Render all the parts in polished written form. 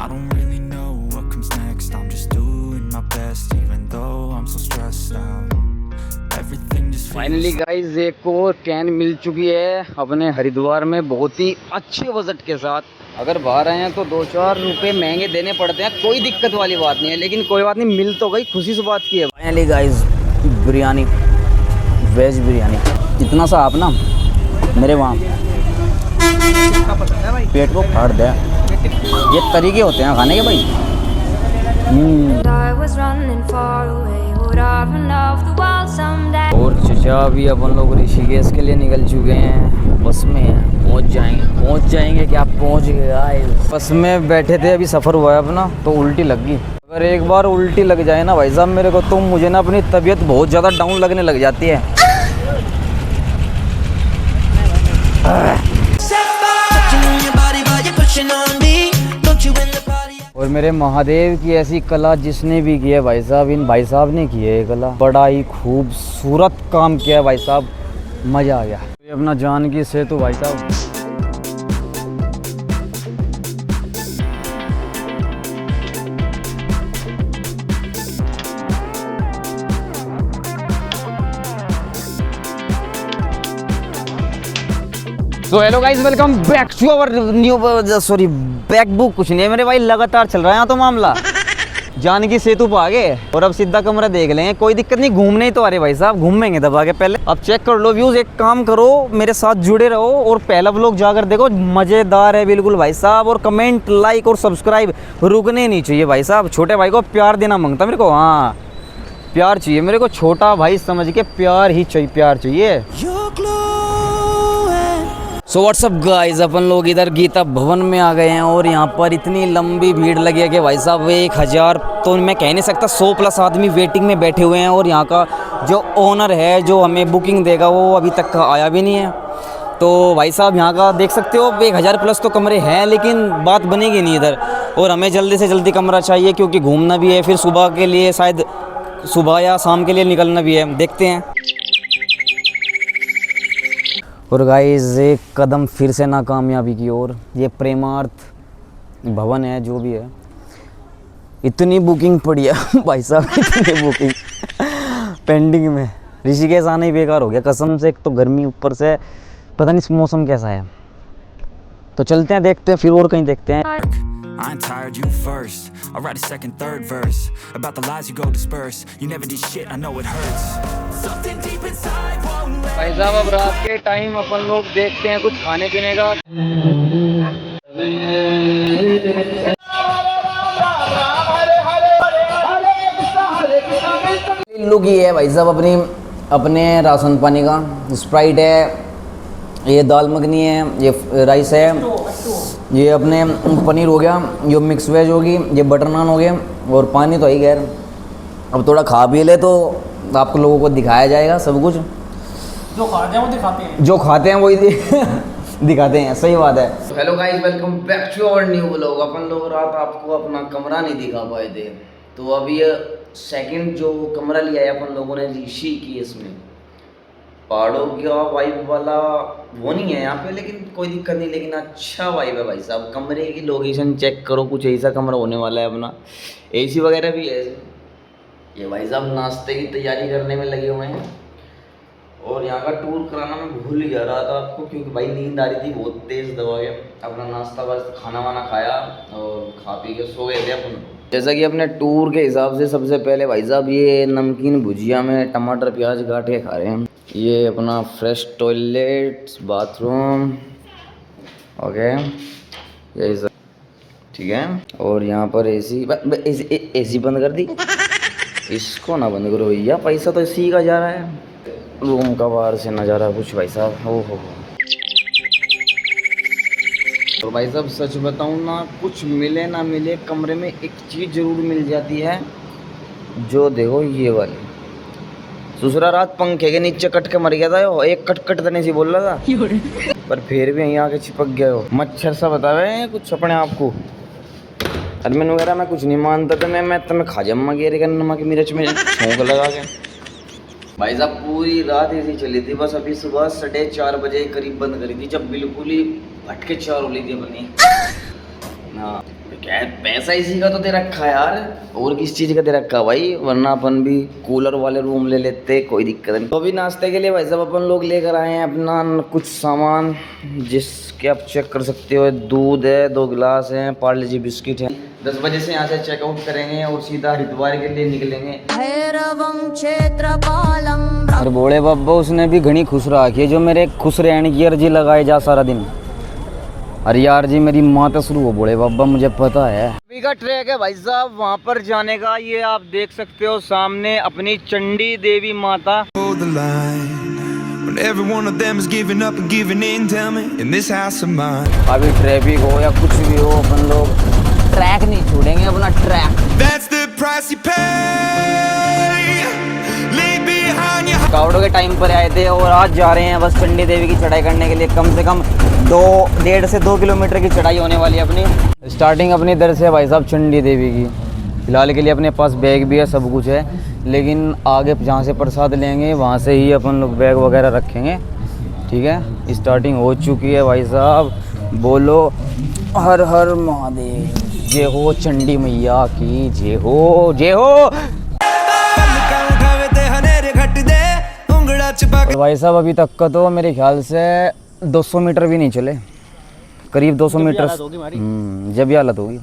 don't really know what comes next. I'm just doing my best, even though I'm so stressed out. Everything just finally guys एक और can मिल चुकी है अपने हरिद्वार में, बहुत ही अच्छे बजट के साथ। अगर बाहर आए हैं तो 2-4 रुपए महंगे देने पड़ते हैं, कोई दिक्कत वाली बात नहीं है, लेकिन कोई बात नहीं, मिल तो गई, खुशी से बात की है। Finally guys biryani, veg biryani, इतना सा आप ना मेरे वहाँ पेट को फाड़ दे। ये तरीके होते हैं खाने के भाई। और चचा भी अपन लोग ऋषिकेश के लिए निकल चुके हैं, बस में हैं, पहुंच जाएंगे क्या, पहुंच गए। बस में बैठे थे, अभी सफ़र हुआ है अपना, तो उल्टी लग गई। अगर एक बार उल्टी लग जाए ना भाई साहब मेरे को, तो मुझे ना अपनी तबीयत बहुत ज़्यादा डाउन लगने लग जाती है। और मेरे महादेव की ऐसी कला जिसने भी की है भाई साहब, इन भाई साहब ने की है ये कला, बड़ा ही खूबसूरत काम किया है भाई साहब, मज़ा आ गया। ये अपना जानकी सेतु भाई साहब, तो hello guys, welcome back to our new back book. कुछ नहीं है मेरे भाई, लगातार चल रहा है यहाँ तो मामला। जानकी सेतु पे आ गए और अब सीधा कमरा देख लेंगे, कोई दिक्कत नहीं, घूमने ही तो आ रहे भाई साहब, घूमेंगे दबा के। पहले अब चेक कर लो व्यूज, एक काम करो मेरे साथ जुड़े रहो और पहला व्लॉग जाकर देखो, मजेदार है बिल्कुल भाई साहब। और कमेंट, लाइक और सब्सक्राइब रुकने नहीं चाहिए भाई साहब। छोटे भाई को प्यार देना मांगता मेरे को, हाँ प्यार चाहिए मेरे को, छोटा भाई समझ के प्यार ही चाहिए, प्यार चाहिए। सो व्हाट्सअप गाइस, अपन लोग इधर गीता भवन में आ गए हैं और यहाँ पर इतनी लंबी भीड़ लगी है कि भाई साहब 1000 तो मैं कह नहीं सकता, 100 प्लस आदमी वेटिंग में बैठे हुए हैं। और यहाँ का जो ओनर है जो हमें बुकिंग देगा वो अभी तक आया भी नहीं है। तो भाई साहब यहाँ का देख सकते हो, 1000 प्लस तो कमरे हैं, लेकिन बात बनेगी नहीं इधर। और हमें जल्दी से जल्दी कमरा चाहिए क्योंकि घूमना भी है, फिर सुबह के लिए शायद सुबह या शाम के लिए निकलना भी है, देखते हैं। और गाइस एक कदम फिर से नाकामयाबी की ओर, ये प्रेमार्थ भवन है जो भी है, इतनी बुकिंग पड़ी है भाई साहब, इतनी बुकिंग पेंडिंग में। ऋषिकेश आना ही बेकार हो गया कसम से, एक तो गर्मी ऊपर से पता नहीं मौसम कैसा है। तो चलते हैं, देखते हैं फिर और कहीं देखते हैं। I ain't tired, you first. I'll write a second, third verse about the lies you go disperse. You never did shit, I know it hurts. Something deep inside won't let. भाई साहब अब रात के टाइम अपन लोग देखते हैं कुछ खाने पीने का। लुक ये है भाई साहब अपने राशन पानी का, स्प्राइट है, ये दाल मखनी है, ये राइस है, ये अपने पनीर हो गया, ये मिक्स वेज होगी, ये बटर नान हो गया, और पानी तो ही गैर। अब थोड़ा खा भी ले तो आप लोगों को दिखाया जाएगा सब कुछ, जो खाते हैं वो दिखाते हैं, जो खाते हैं वही दिखाते हैं, सही बात है। Hello guys, welcome back to our new vlog. अपन लोग रात आपको अपना कमरा नहीं दिखा पाए थे, तो अभी सेकंड जो कमरा लिया है अपन लोगों ने ऋषिकेश में, पहाड़ों का वाइब वाला वो नहीं है यहाँ पे, लेकिन कोई दिक्कत नहीं, लेकिन अच्छा वाइब है भाई साहब। कमरे की लोकेशन चेक करो, कुछ ऐसा कमरा होने वाला है अपना, एसी वगैरह भी है। ये भाई साहब नाश्ते की तैयारी करने में लगे हुए हैं, और यहाँ का टूर कराना मैं भूल ही जा रहा था आपको, क्योंकि भाई नींद आ रही थी बहुत तेज़ दबा के। अपना नाश्ता बस खाना वाना खाया और खा पी के सो गए थे अपन। जैसा कि अपने टूर के हिसाब से सबसे पहले भाई साहब ये नमकीन भुजिया में टमाटर प्याज काट के खा रहे हैं। ये अपना फ्रेश टॉयलेट बाथरूम, ओके यही सब ठीक है। और यहाँ पर एसी बंद कर दी, इसको ना बंद करो भैया, पैसा तो इसी का जा रहा है। रूम का बाहर से नज़ारा कुछ भाई साहब, हो। तो भाई साहब सच बताऊँ ना, कुछ मिले ना मिले कमरे में एक चीज़ ज़रूर मिल जाती है, जो देखो ये वाली। दूसरा रात पंखे के नीचे कट के मर गया था, वो एक कट नहीं सी बोल रहा था, पर फिर भी यहाँ आके चिपक गया हो। मच्छर सा बतावे कुछ अपने आप को। एडमिन वगैरह मैं कुछ नहीं मानता था, मैं तुम्हें खा जम्मा गिर नमक मिर्च में छौंक लगा के। भाई साहब पूरी रात ऐसी चली थी, बस अभी सुबह 4:30 बजे करीब बंद करी थी, जब बिल्कुल ही भटके चार हो ली थी अपनी। हाँ क्या पैसा इसी का तो दे रखा है यार, और किस चीज़ का दे रखा है भाई, वरना अपन भी कूलर वाले रूम ले लेते, कोई दिक्कत नहीं। तो अभी नाश्ते के लिए भाई साहब अपन लोग लेकर आए हैं अपना कुछ सामान, जिसके आप चेक कर सकते हो। दूध है, 2 गिलास हैं, पार्ले जी बिस्किट है। 10 बजे से यहाँ से चेकआउट करेंगे और सीधा हरिद्वार के लिए निकलेंगे। और बोले बाबा उसने भी घनी खुश रखी है, जो मेरे खुश रहने की अर्जी लगाए जा सारा दिन। अरे यार जी मेरी माता शुरू हो बोले बाबा, मुझे पता है। अभी का ट्रैक है भाई साहब वहाँ पर जाने का, ये आप देख सकते हो सामने अपनी चंडी देवी माता। अभी ट्रैफिक हो या कुछ भी हो, अपन लोग ट्रैक नहीं छोड़ेंगे, अपना ट्रैक। कावड़ों के टाइम पर आए थे और आज जा रहे हैं बस चंडी देवी की चढ़ाई करने के लिए। कम से कम 1.5 से 2 किलोमीटर की चढ़ाई होने वाली है अपनी। स्टार्टिंग अपनी इधर से भाई साहब चंडी देवी की। फिलहाल के लिए अपने पास बैग भी है, सब कुछ है, लेकिन आगे जहाँ से प्रसाद लेंगे वहाँ से ही अपन लोग बैग वगैरह रखेंगे। ठीक है, स्टार्टिंग हो चुकी है भाई साहब। बोलो हर हर महादेव, जय हो चंडी मैया की, जय हो जय हो। भाई साहब अभी तक का तो मेरे ख्याल से 200 मीटर भी नहीं चले, करीब 200 मीटर। जब ये हालत होगी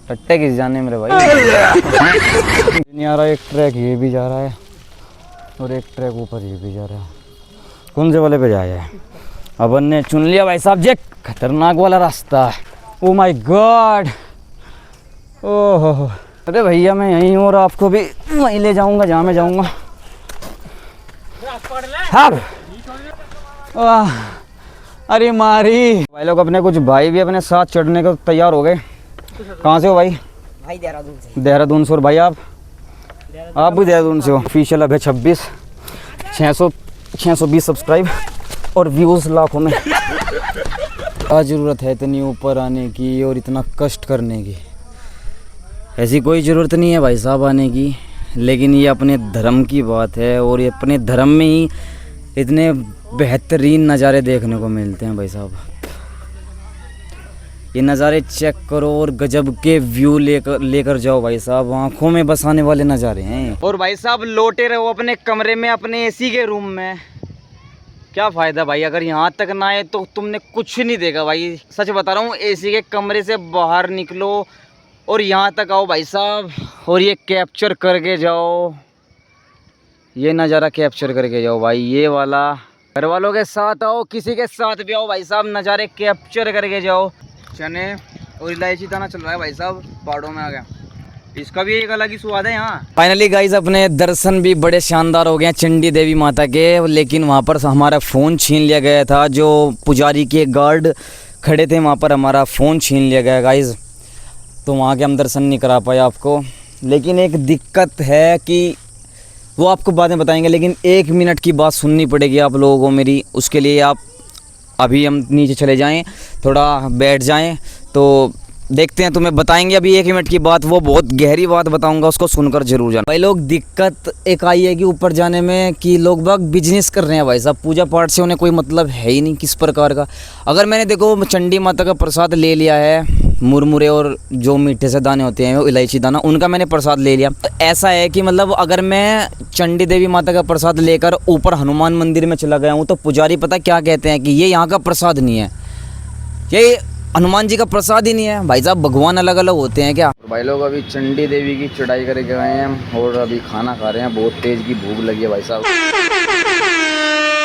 टट्टे किस जाने मेरे भाई। नहीं आ रहा, एक ट्रैक ये भी जा रहा है और एक ट्रैक ऊपर ये भी जा रहा है। कौन से वाले पे जाए? अपन ने चुन लिया भाई साहब जे खतरनाक वाला रास्ता। ओ माय गॉड, ओह अरे भैया मैं यहीं हूँ और आपको भी वहीं ले जाऊँगा जहाँ मैं जाऊँगा। अरे मारी भाई लोग, अपने कुछ भाई भी अपने साथ चढ़ने को तैयार हो गए। कहाँ से हो भाई? भाई देहरादून से। देहरादून से। और भाई आप भी देहरादून से हो? ऑफिशियल अभी 26 620 सब्सक्राइब और व्यूज़ लाखों में। क्या ज़रूरत है इतनी ऊपर आने की और इतना कष्ट करने की? ऐसी कोई ज़रूरत नहीं है भाई साहब आने की, लेकिन ये अपने धर्म की बात है और ये अपने धर्म में ही इतने बेहतरीन नज़ारे देखने को मिलते हैं भाई साहब। ये नज़ारे चेक करो और गजब के व्यू लेकर जाओ भाई साहब, आंखों में बसाने वाले नज़ारे हैं। और भाई साहब लौटे रहो अपने कमरे में, अपने एसी के रूम में। क्या फ़ायदा भाई, अगर यहाँ तक ना आए तो तुमने कुछ नहीं देखा भाई। सच बता रहा हूँ, एसी के कमरे से बाहर निकलो और यहाँ तक आओ भाई साहब, और ये कैप्चर करके जाओ, ये नज़ारा कैप्चर करके जाओ भाई। ये वाला घर वालों के साथ आओ, किसी के साथ भी आओ भाई साहब, नज़ारे कैप्चर करके जाओ। चने और इलायची दाना चल रहा है भाई साहब, पहाड़ों में आ गया, इसका भी एक अलग ही स्वाद है यहाँ। फाइनली गाइस अपने दर्शन भी बड़े शानदार हो गए हैं चंडी देवी माता के, लेकिन वहाँ पर हमारा फ़ोन छीन लिया गया था। जो पुजारी के गार्ड खड़े थे वहाँ पर हमारा फ़ोन छीन लिया गया गाइस, तो वहाँ के हम दर्शन नहीं करा पाए आपको। लेकिन एक दिक्कत है कि वो आपको बाद में बताएंगे, लेकिन 1 मिनट की बात सुननी पड़ेगी आप लोगों को मेरी। उसके लिए आप अभी हम नीचे चले जाएं, थोड़ा बैठ जाएं, तो देखते हैं, तुम्हें बताएंगे अभी 1 मिनट की बात। वो बहुत गहरी बात बताऊंगा, उसको सुनकर जरूर जाना भाई लोग। दिक्कत एक आई है कि ऊपर जाने में कि लोग बाग बिजनेस कर रहे हैं भाई साहब, पूजा पाठ से उन्हें कोई मतलब है ही नहीं किस प्रकार का। अगर मैंने देखो चंडी माता का प्रसाद ले लिया है, मुरमुरे और जो मीठे से दाने होते हैं वो इलायची दाना, उनका मैंने प्रसाद ले लिया। तो ऐसा है कि मतलब अगर मैं चंडी देवी माता का प्रसाद लेकर ऊपर हनुमान मंदिर में चला गया हूँ, तो पुजारी पता क्या कहते हैं कि ये यहाँ का प्रसाद नहीं है, ये हनुमान जी का प्रसाद ही नहीं है। भाई साहब भगवान अलग अलग होते हैं क्या? भाई लोग अभी चंडी देवी की चढ़ाई करके गए हैं और अभी खाना खा रहे हैं, बहुत तेज़ की भूख लगी है भाई साहब।